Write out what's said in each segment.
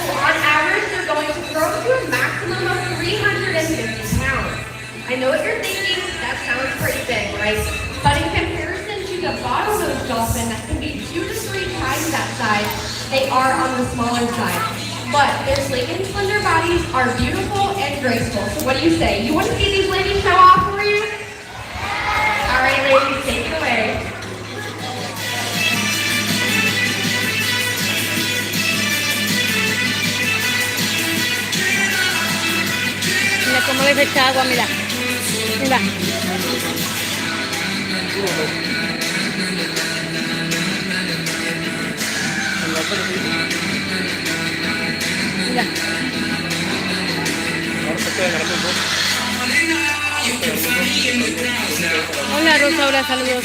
So on average, they're going to grow to a maximum of 350 pounds. I know what you're thinking, that sounds pretty big, right? But in comparison to the bottlenose dolphin that can be 2 to 3 times that size, they are on the smaller side. But their sleek and slender bodies are beautiful and graceful. So what do you say? You want to see these ladies show off for you? All right, ladies, take it away. Mira cómo les echa agua, mira. Mira. Mira. Hola Rosaura, saludos.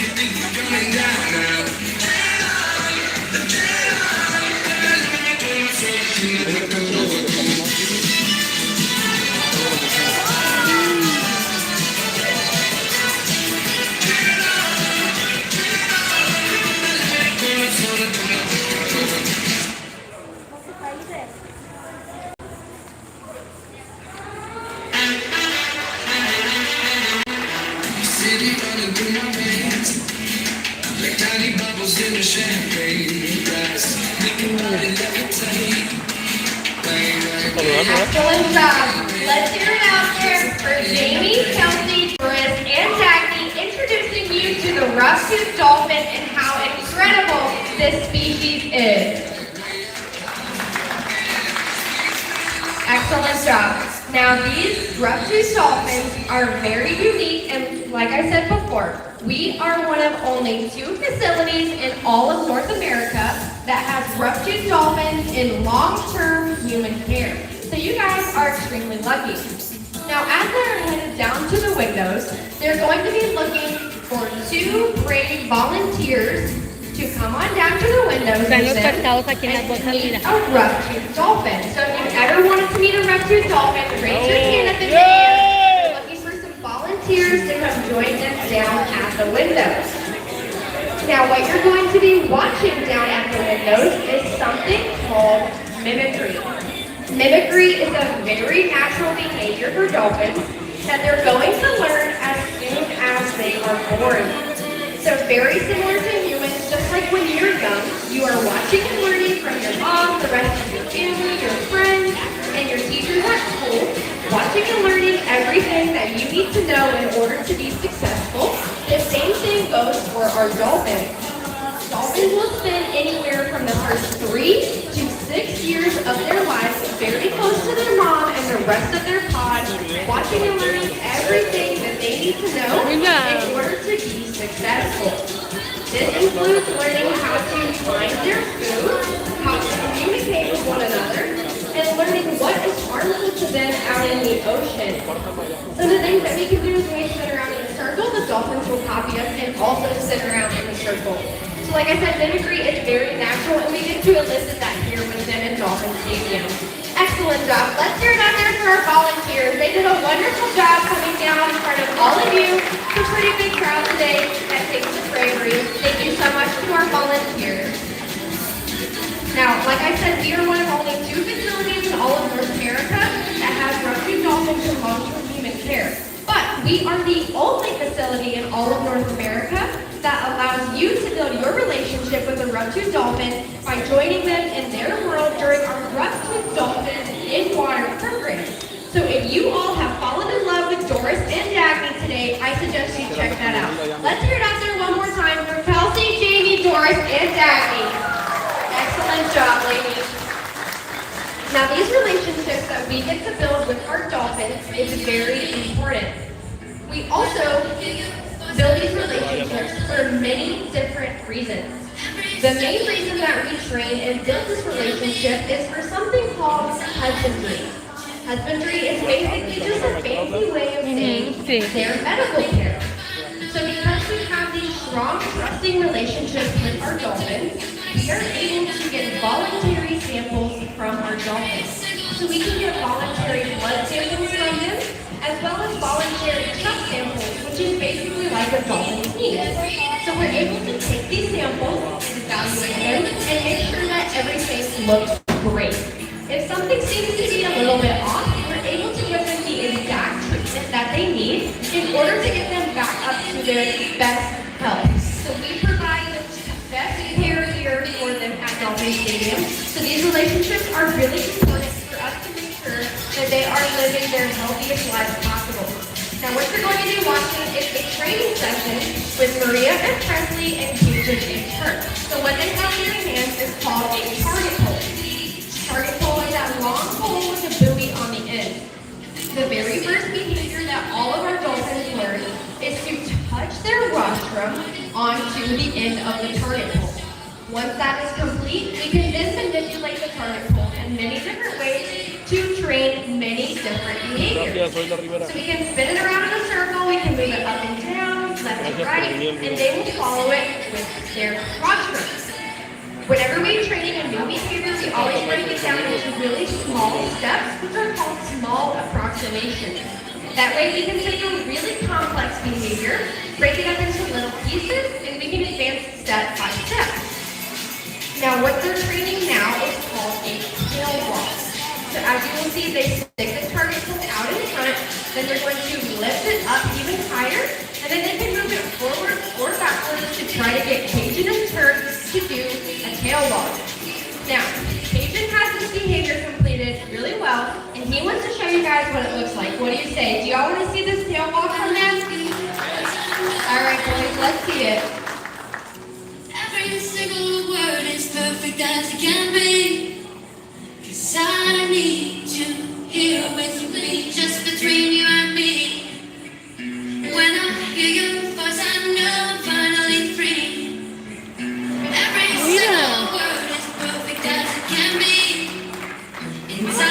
Excellent job. Let's hear it out there for Jamie, Kelsey, Doris, and Dagny introducing you to the rough-toothed dolphin and how incredible this species is. Excellent job. Now these rough-toothed dolphins are very unique, and like I said before, we are one of only 2 facilities in all of North America that has rough-toothed dolphins in long-term human care. So you guys are extremely lucky. Now as they're headed down to the windows, they're going to be looking for 2 brave volunteers to come on down to the windows and meet a rough-toothed dolphin. So if you ever wanted to meet a rough-toothed dolphin, raise your hand at the video. We're looking for some volunteers to come join them down at the windows. Now what you're going to be watching down at the windows is something called mimicry. Mimicry is a very natural behavior for dolphins that they're going to learn as soon as they are born. So very similar to humans, just like when you're young, you are watching and learning from your mom, the rest of your family, your friends, and your teachers at school, watching and learning everything that you need to know in order to be successful. The same thing goes for our dolphins. Dolphins will spend anywhere from the first 3 to 6 years of their lives very close to their mom and the rest of their pod, watching and learning everything that they need to know in order to be successful. This includes learning how to find their food, how to communicate with one another, and learning what is harmful to them out in the ocean. Some of the things that we can do is when we sit around in a circle, the dolphins will copy us and also sit around in a circle. So like I said, mimicry is very natural, and we get to elicit that here with them in Dolphin Stadium. Excellent job. Let's hear it out there for our volunteers. They did a wonderful job coming down in front of all of you. It's a pretty big crowd today that takes the bravery. Thank you so much to our volunteers. Now, like I said, we are one of only 2 facilities in all of North America that has rough-toothed dolphins in long-term human care. But we are the only facility in all of North America that allows you to build your relationship with a rough-toothed dolphin by joining them in their world during our rough-toothed dolphins in water program. So if you all have fallen in love with Doris and Dagny today, I suggest you check that out. Let's hear it out there one more time for Kelsey, Jamie, Doris, and Dagny. Excellent job, ladies. Now these relationships that we get to build with our dolphins is very important. We also build these relationships for many different reasons. The main reason that we train and build this relationship is for something called husbandry. Husbandry is basically just a fancy way of saying their medical care. So because we have these strong, trusting relationships with our dolphins, we are able to get voluntary samples from our dolphins. So we can get voluntary blood samples from them, as well as voluntary chest samples, which is basically like a dolphin's knees. So we're able to take these samples, evaluate them, and make sure that everything looks great. If something seems to be a little bit off, we're able to give them the exact treatment that they need in order to get them back up to their best health. So we provide the best care here for them at Delfines Stadium. So these relationships are really important for us to make sure that they are living their healthiest lives possible. Now what you're going to be watching is a training session with Maria and Presley and Cajun and Kurt. So what they have in their hands is called a target pole. Target pole is that long pole with a buoy on the end. The very first behavior that all of our dolphins learn is to touch their rostrum onto the end of the target pole. Once that is complete, we can then manipulate the target pole in many different ways to train many different behaviors. So we can spin it around in a circle, we can move it up and down, left and right, and they will follow it with their rostrum. Whenever we're training a new behavior, we always break it down into really small steps, which are called small approximations. That way we can take a really complex behavior, break it up into little pieces, and we can advance step by step. Now what they're training now is called a tail walk. So as you will see, they stick the target pole out in front, then they're going to lift it up even higher, and then they can move it forward or backwards to try to get Cajun and Turk to do a tail walk. Now, Cajun has this behavior completed really well, and he wants to show you guys what it looks like. What do you say? Do y'all want to see this tail walk from them? All right, boys, let's see it. Every single word is perfect as it can be. 'Cause I need you here with me, just between you and me. When I hear your voice, I know I'm finally free. Every single word is perfect as it can be. And I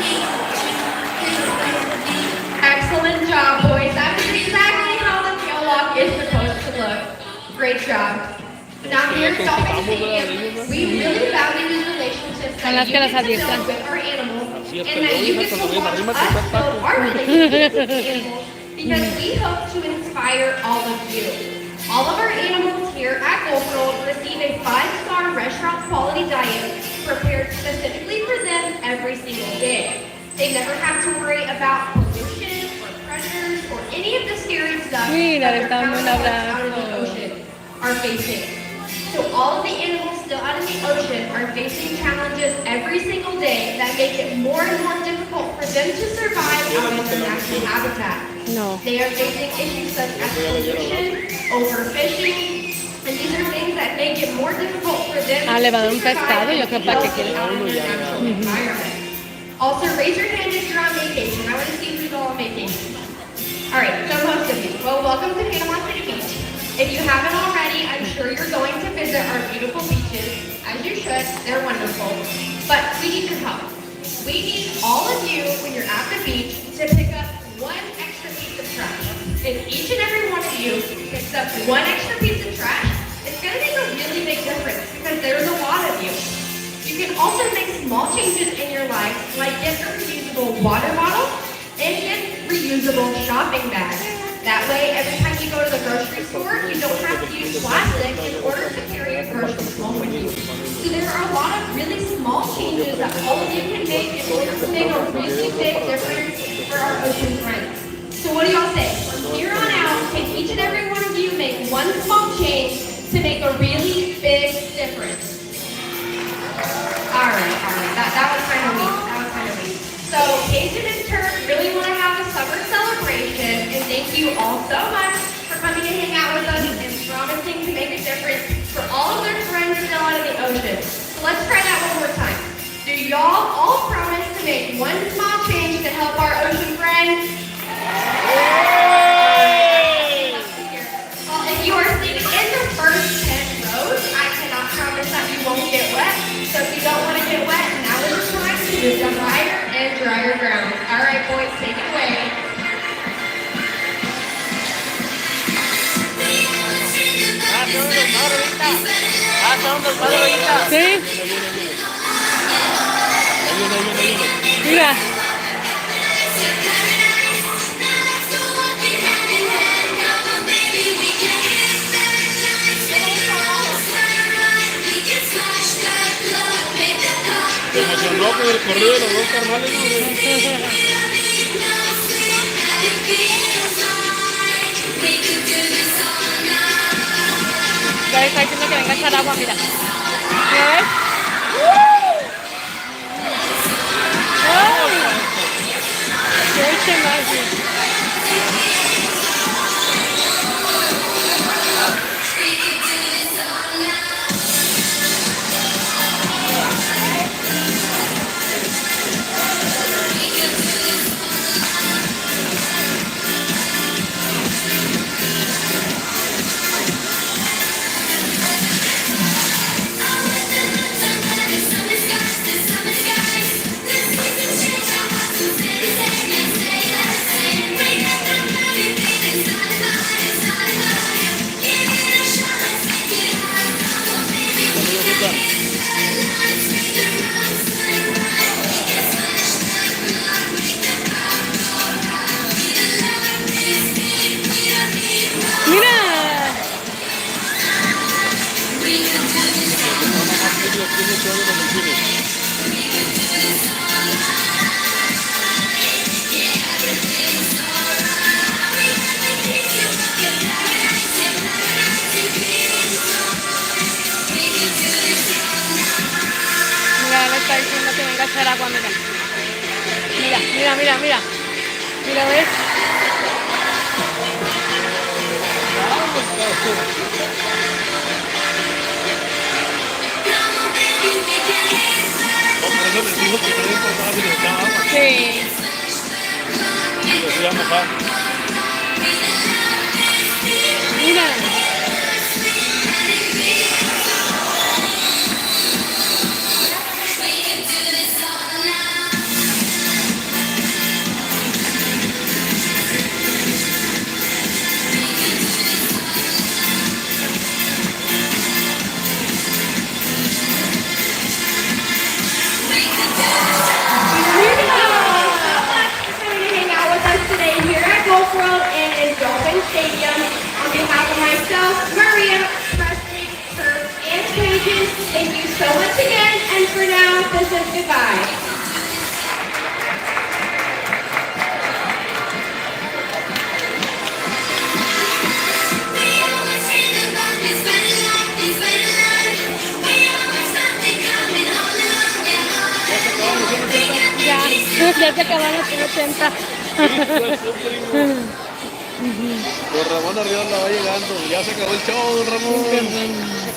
need you here with me. Excellent job, boys. That is exactly how the tail walk is supposed to look. Great job. Now here at Delfines Stadium, we really value these relationships that you get to build with our animals, and that you get to watch us build our relationships with the animals, because we hope to inspire all of you. All of our animals here at Gold World receive a 5-star restaurant quality diet prepared specifically for them every single day. They never have to worry about pollution or predators or any of the scary stuff that their counterparts out in the ocean are facing. So all of the animals still out in the ocean are facing challenges every single day that make it more and more difficult for them to survive out in their natural habitat. No. They are facing issues such as pollution, overfishing, and these are things that make it more difficult for them Ah, le va a dar to un pescado, yo creo para que survive quiera. out in their natural environment. Also, raise your hand if you're on vacation. I want to see who's all on vacation. All right, so most of you. Well, welcome to Panama City Beach. If you haven't already, I'm sure you're going to visit our beautiful beaches, as you should. They're wonderful. But we need your help. We need all of you, when you're at the beach, to pick up one extra piece of trash. If each and every one of you picks up one extra piece of trash, it's going to make a really big difference because there's a lot of you. You can also make small changes in your life, like get a reusable water bottle and get reusable shopping bags. That way, every time you go to the grocery store, you don't have to use plastic in order to carry your groceries home with you. So there are a lot of really small changes that all of you can make in order to make a really big difference for our ocean friends. So what do y'all say? From here on out, can each and every one of you make one small change to make a really big difference? All right. That was kind of weak. So Cajun and Turk really want to have a summer celebration, and thank you all so much for coming to hang out with us and promising to make a difference for all of their friends still out in the ocean. So let's try that one more time. Do y'all all promise to make one small change to help our ocean friends? Well, if you are seated in the first 10 rows, I cannot promise that you won't get wet. So if you don't want to get wet, now is the time to move to higher and drier ground. All right, boys, take it away. ¿Sí? Mira. We'll No, con el corrido de los dos carnales, ¿no? Ya le está diciendo que venga a echar agua, mira. ¿Ya ves? ¡Ay! ¡Qué chemaje! ¡Mira! Mira, le está diciendo que venga a echar agua, mira. Mira, mira, mira, mira. Mira, ¿ves? Por eso les digo que no le importaba si les echaba agua. Sí. Les iba a mojar. Mira. Hang out with us today here at Golf World and in Dolphin Stadium. On behalf of myself, Maria, Presley, Kurt, and Paige, thank you so much again. And for now, this is goodbye. Ya se acabaron los 80. Don Ramón arriba la va llegando. Ya se acabó el show, don Ramón.